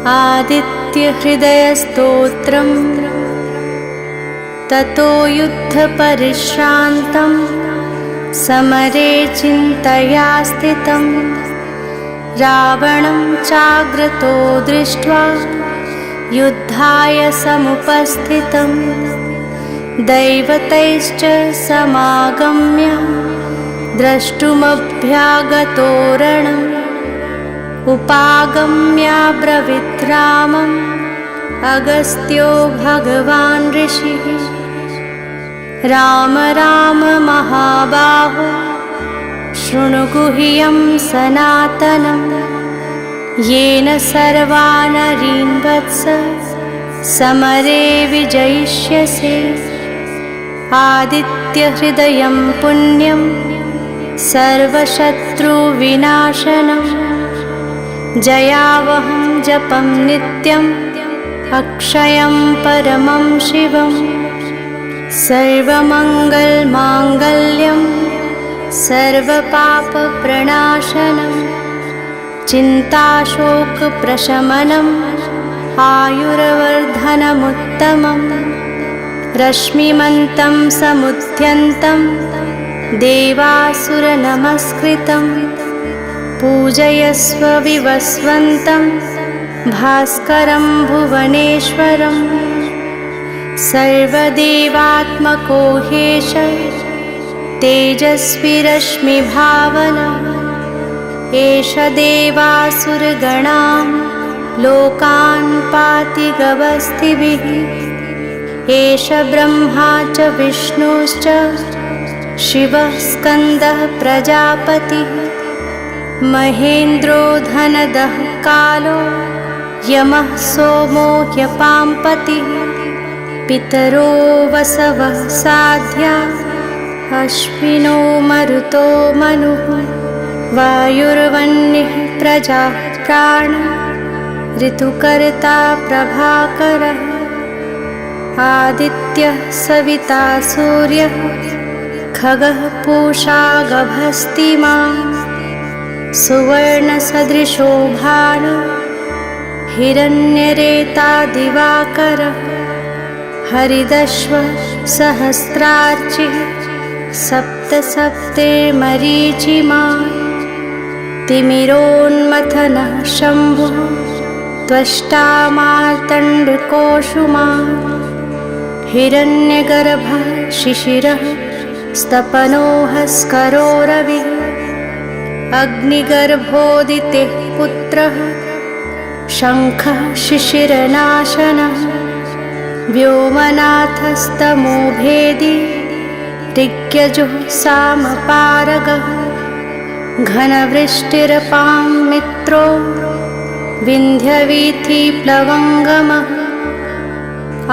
आदित्यहृदयस्तोत्रम् ततो युद्धपरिश्रान्तं समरे चिन्तया स्थितं रावणं चाग्रतो दृष्ट्वा युद्धाय समुपस्थितं दैवतैश्च समागम्य द्रष्टुमभ्यागतो रणम् उपागम्याब्रवीत् रामम् अगस्त्यो भगवान् ऋषिः राम राम महाबाहो शृणु गुह्यं सनातनं येन सर्वानरीन् वत्स समरे विजयिष्यसे आदित्यहृदयं पुण्यं सर्वशत्रुविनाशनम् जयावहं जपं नित्यम् अक्षयं परमं शिवं सर्वमङ्गलमाङ्गल्यं सर्वपापप्रणाशनं चिन्ताशोकप्रशमनम् आयुर्वर्धनमुत्तमं रश्मिमन्तं समुद्यन्तं देवासुरनमस्कृतं पूजयस्व विवस्वन्तं भास्करं भुवनेश्वरं सर्वदेवात्मको ह्येष तेजस्वी रश्मिभावना एष देवासुरगणां लोकान् पाति गवस्थिभिः एष ब्रह्मा च विष्णुश्च शिवः स्कन्दः प्रजापतिः महेन्द्रो धनदः कालो यमः सोमो ह्यपाम्पतिः पितरो वसवः साध्या अश्विनो मरुतो मनुः वायुर्वह्निः प्रजाः प्राणः ऋतुकर्ता प्रभाकरः आदित्यः सविता सूर्यः खगः पूषा गभस्तिमान् सुवर्णसदृशो भानुः हिरण्यरेता दिवाकरः हरिदश्वः सहस्रार्चिः सप्तसप्तैर्मरीचिमान् तिमिरोन्मथनः शम्भुः त्वष्टा मार्तण्डकोशुमान् हिरण्यगर्भः शिशिरः स्तपनो हस्करो रविः अग्निगर्भोदितेः पुत्रः शङ्खः शिशिरनाशनः व्योमनाथस्तमो भेदी ऋग्यजुः सामपारगः घनवृष्टिरपां मित्रो विन्ध्यवीथिप्लवङ्गमः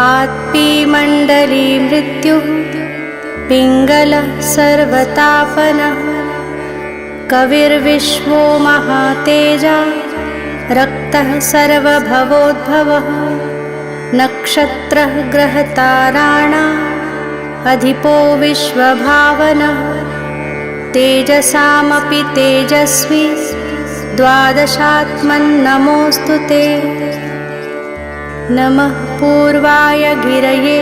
आत्पीमण्डली मृत्युः पिङ्गलः सर्वतापनः कविर्विश्वो महातेजा रक्तः सर्वभवोद्भवः नक्षत्रः ग्रहताराणाम् अधिपो विश्वभावनः तेजसामपि तेजस्वी द्वादशात्मन्नमोऽस्तु ते नमः पूर्वाय गिरये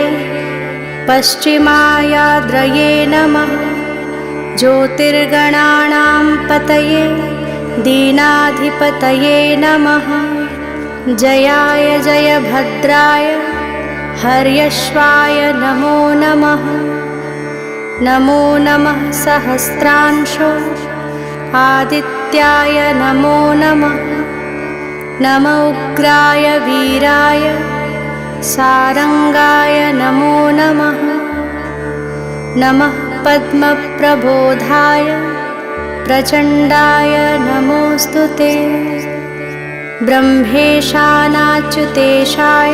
पश्चिमायाद्रये नमः ज्योतिर्गणानां पतये दीनाधिपतये नमः जयाय जयभद्राय हर्यश्वाय नमो नमः नमो नमः सहस्रांशो आदित्याय नमो नमः नम उग्राय वीराय सारंगाय नमो नमः नमः पद्मप्रबोधाय प्रचण्डाय नमोऽस्तु ते ब्रह्मेशानाच्युतेशाय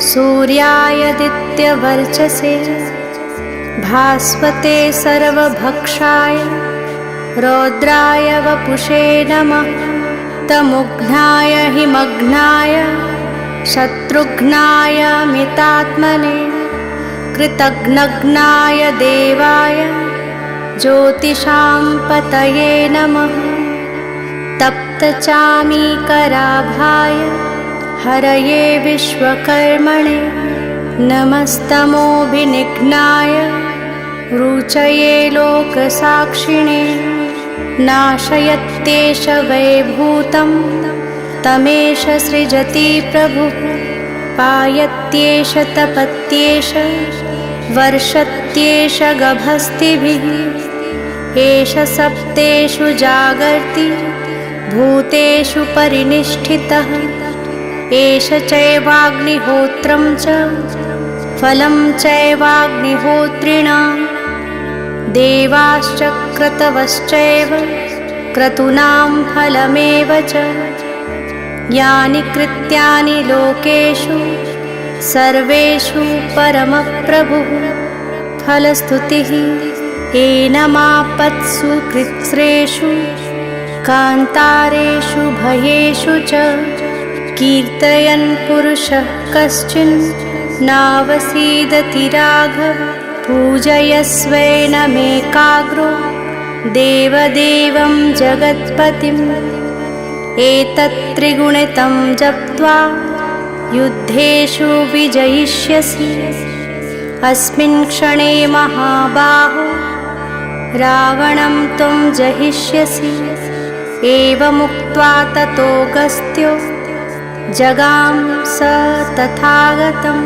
सूर्यायादित्यवर्चसे भास्वते सर्वभक्षाय रौद्राय वपुषे नमः तमुघ्नाय हिमघ्नाय शत्रुघ्नाय मितात्मने कृतघ्नघ्नाय देवाय ज्योतिषां पतये नमः तप्तचामीकराभाय हरये विश्वकर्मणे नमस्तमोभिनिघ्नाय रुचये लोकसाक्षिणे नाशयत्येष वैभूतं तमेष सृजति प्रभुः पायत्येष तपत्येष वर्षत्येष गभस्तिभिः एष सप्तेषु जागर्ति भूतेषु परिनिष्ठितः एष चैवाग्निहोत्रं च फलं चैवाग्निहोत्रिणां देवाश्च क्रतवश्चैव क्रतूनां फलमेव च यानि कृत्यानि लोकेषु सर्वेषु परमप्रभुः फलस्तुतिः एनमापत्सु कृत्स्रेषु कान्तारेषु भयेषु च कीर्तयन् पुरुषः कश्चिन् नावसीदति राघव पूजयस्वैनमेकाग्रो देवदेवं जगत्पतिम् एतत् त्रिगुणितं जप्त्वा युद्धेषु विजयिष्यसि अस्मिन् क्षणे महाबाहो रावणं त्वं जहिष्यसि एवमुक्त्वा ततोऽगस्त्यो जगाम स तथागतम्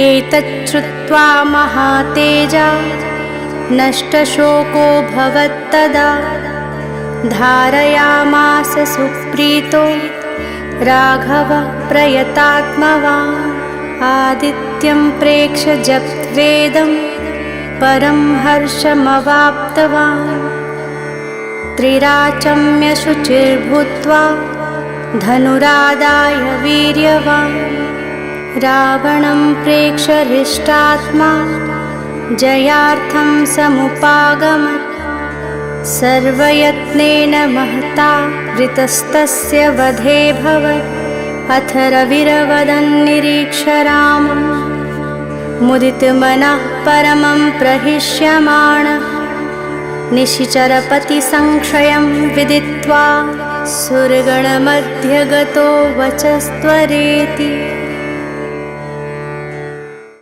एतच्छ्रुत्वा महातेजा नष्टशोको भवत्तदा धारयामास सुप्रीतो राघवः प्रयतात्मवान् आदित्यं प्रेक्ष्य जप्त्वेदं परं हर्षमवाप्तवान् त्रिराचम्य शुचिर्भूत्वा धनुरादाय वीर्यवान् रावणं प्रेक्ष्य हृष्टात्मा जयार्थं समुपागमत् सर्वयत्नेन महता वृतस्तस्य वधे भवत् अथ रविरवदन्निरीक्ष्य रामं मुदितमनः परमं प्रहिष्यमाणः निशिचरपतिसंक्षयं विदित्वा सुरगणमध्यगतो वचस्त्वरेति